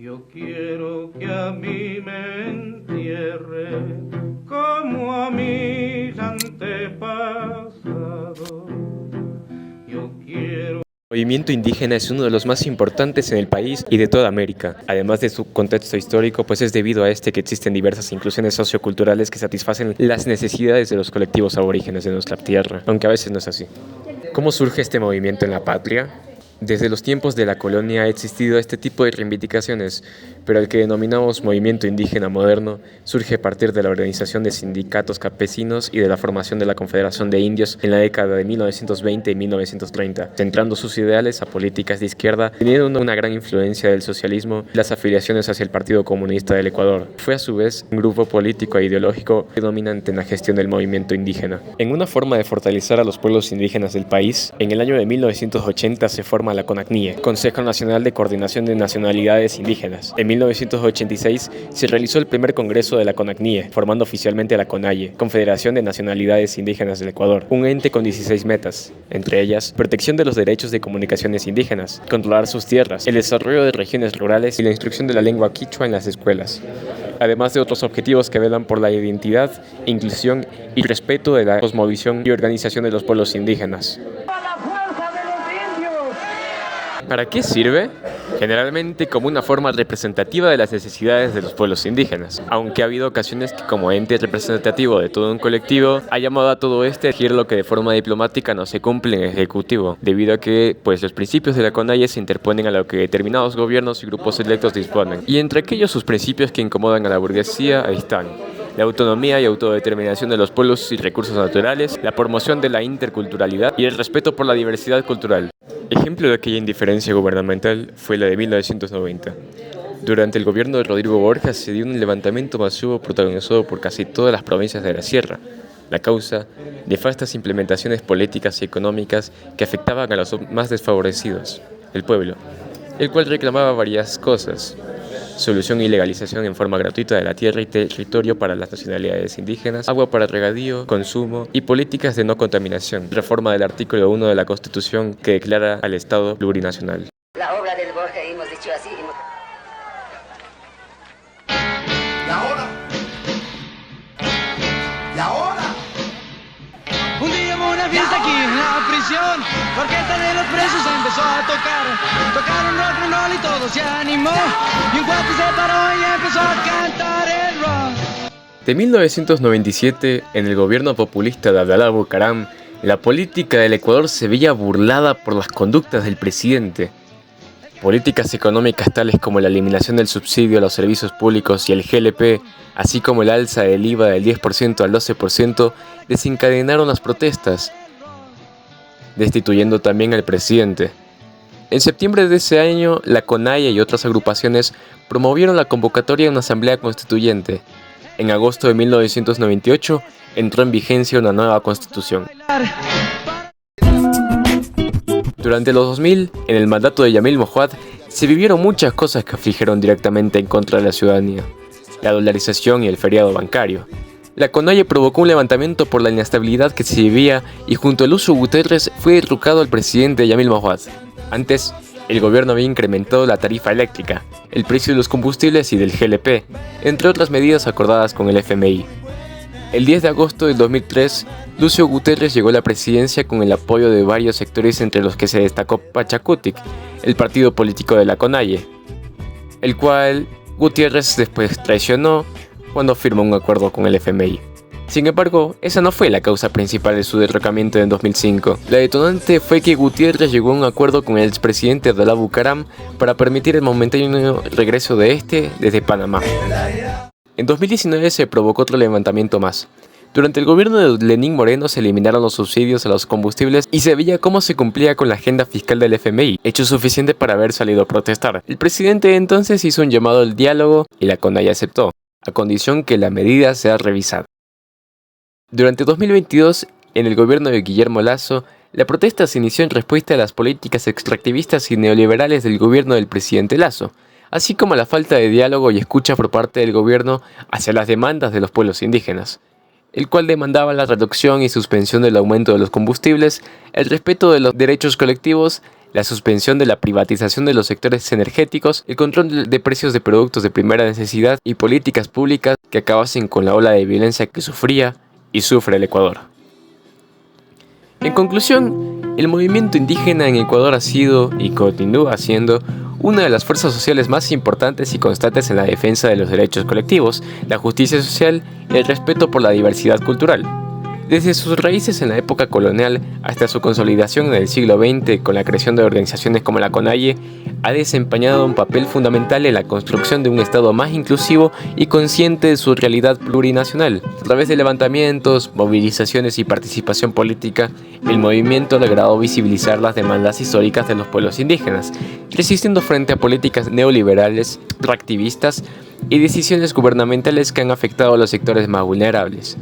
Yo quiero que a mí me entierre como a mis antepasados. Yo quiero. El movimiento indígena es uno de los más importantes en el país y de toda América. Además de su contexto histórico, pues es debido a este que existen diversas inclusiones socioculturales que satisfacen las necesidades de los colectivos aborígenes de nuestra tierra, aunque a veces no es así. ¿Cómo surge este movimiento en la patria? Desde los tiempos de la colonia ha existido este tipo de reivindicaciones, pero el que denominamos movimiento indígena moderno surge a partir de la organización de sindicatos campesinos y de la formación de la Confederación de Indios en la década de 1920 y 1930, centrando sus ideales a políticas de izquierda, teniendo una gran influencia del socialismo y las afiliaciones hacia el Partido Comunista del Ecuador. Fue a su vez un grupo político e ideológico predominante en la gestión del movimiento indígena. En una forma de fortalecer a los pueblos indígenas del país, en el año de 1980 se forma la CONACNIE, Consejo Nacional de Coordinación de Nacionalidades Indígenas. En 1986 se realizó el primer congreso de la CONACNIE, formando oficialmente a la CONAIE, Confederación de Nacionalidades Indígenas del Ecuador, un ente con 16 metas, entre ellas, protección de los derechos de comunicaciones indígenas, controlar sus tierras, el desarrollo de regiones rurales y la instrucción de la lengua quichua en las escuelas, además de otros objetivos que velan por la identidad, inclusión y respeto de la cosmovisión y organización de los pueblos indígenas. ¿Para qué sirve? Generalmente como una forma representativa de las necesidades de los pueblos indígenas, aunque ha habido ocasiones que como ente representativo de todo un colectivo ha llamado a todo este a exigir lo que de forma diplomática no se cumple en el Ejecutivo, debido a que los principios de la CONAIE se interponen a lo que determinados gobiernos y grupos electos disponen, y entre aquellos sus principios que incomodan a la burguesía ahí están: la autonomía y autodeterminación de los pueblos y recursos naturales, la promoción de la interculturalidad y el respeto por la diversidad cultural. Ejemplo de aquella indiferencia gubernamental fue la de 1990. Durante el gobierno de Rodrigo Borja se dio un levantamiento masivo protagonizado por casi todas las provincias de la sierra. La causa, nefastas implementaciones políticas y económicas que afectaban a los más desfavorecidos, el pueblo, el cual reclamaba varias cosas: solución y legalización en forma gratuita de la tierra y territorio para las nacionalidades indígenas, agua para regadío, consumo y políticas de no contaminación, reforma del artículo 1 de la Constitución que declara al Estado plurinacional. La obra del Borja, hemos dicho así. ¿Y ahora? Un día hubo una fiesta aquí en la prisión, la orquesta de los presos empezó a tocaron rock and roll y todo se animó, y un cuate se paró y empezó a cantar el rock. De 1997, en el gobierno populista de Abdalá Bucaram, la política del Ecuador se veía burlada por las conductas del presidente. Políticas económicas tales como la eliminación del subsidio a los servicios públicos y el GLP, así como el alza del IVA del 10% al 12%, desencadenaron las protestas, destituyendo también al presidente. En septiembre de ese año, la CONAIE y otras agrupaciones promovieron la convocatoria de una asamblea constituyente. En agosto de 1998 entró en vigencia una nueva constitución. Durante los 2000, en el mandato de Yamil Mohuad, se vivieron muchas cosas que afligieron directamente en contra de la ciudadanía: la dolarización y el feriado bancario. La CONAIE provocó un levantamiento por la inestabilidad que se vivía y junto a Lucio Gutiérrez fue derrocado al presidente Yamil Mohuad. Antes, el gobierno había incrementado la tarifa eléctrica, el precio de los combustibles y del GLP, entre otras medidas acordadas con el FMI. El 10 de agosto del 2003, Lucio Gutiérrez llegó a la presidencia con el apoyo de varios sectores, entre los que se destacó Pachacutic, el partido político de la CONAIE, el cual Gutiérrez después traicionó cuando firmó un acuerdo con el FMI. Sin embargo, esa no fue la causa principal de su derrocamiento en 2005. La detonante fue que Gutiérrez llegó a un acuerdo con el expresidente Abdalá Bucaram para permitir el momentáneo regreso de este desde Panamá. En 2019 se provocó otro levantamiento más. Durante el gobierno de Lenín Moreno se eliminaron los subsidios a los combustibles y se veía cómo se cumplía con la agenda fiscal del FMI, hecho suficiente para haber salido a protestar. El presidente entonces hizo un llamado al diálogo y la CONAIE aceptó, a condición que la medida sea revisada. Durante 2022, en el gobierno de Guillermo Lasso, la protesta se inició en respuesta a las políticas extractivistas y neoliberales del gobierno del presidente Lasso, así como a la falta de diálogo y escucha por parte del gobierno hacia las demandas de los pueblos indígenas, el cual demandaba la reducción y suspensión del aumento de los combustibles, el respeto de los derechos colectivos, la suspensión de la privatización de los sectores energéticos, el control de precios de productos de primera necesidad y políticas públicas que acabasen con la ola de violencia que sufría y sufre el Ecuador. En conclusión, el movimiento indígena en Ecuador ha sido y continúa siendo una de las fuerzas sociales más importantes y constantes en la defensa de los derechos colectivos, la justicia social y el respeto por la diversidad cultural. Desde sus raíces en la época colonial hasta su consolidación en el siglo XX con la creación de organizaciones como la CONAIE, ha desempeñado un papel fundamental en la construcción de un Estado más inclusivo y consciente de su realidad plurinacional. A través de levantamientos, movilizaciones y participación política, el movimiento ha logrado visibilizar las demandas históricas de los pueblos indígenas, resistiendo frente a políticas neoliberales, extractivistas y decisiones gubernamentales que han afectado a los sectores más vulnerables.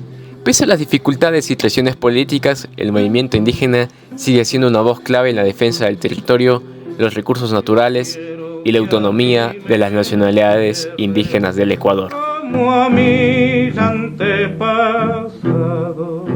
Pese a las dificultades y presiones políticas, el movimiento indígena sigue siendo una voz clave en la defensa del territorio, los recursos naturales y la autonomía de las nacionalidades indígenas del Ecuador. Como a mis antepasados.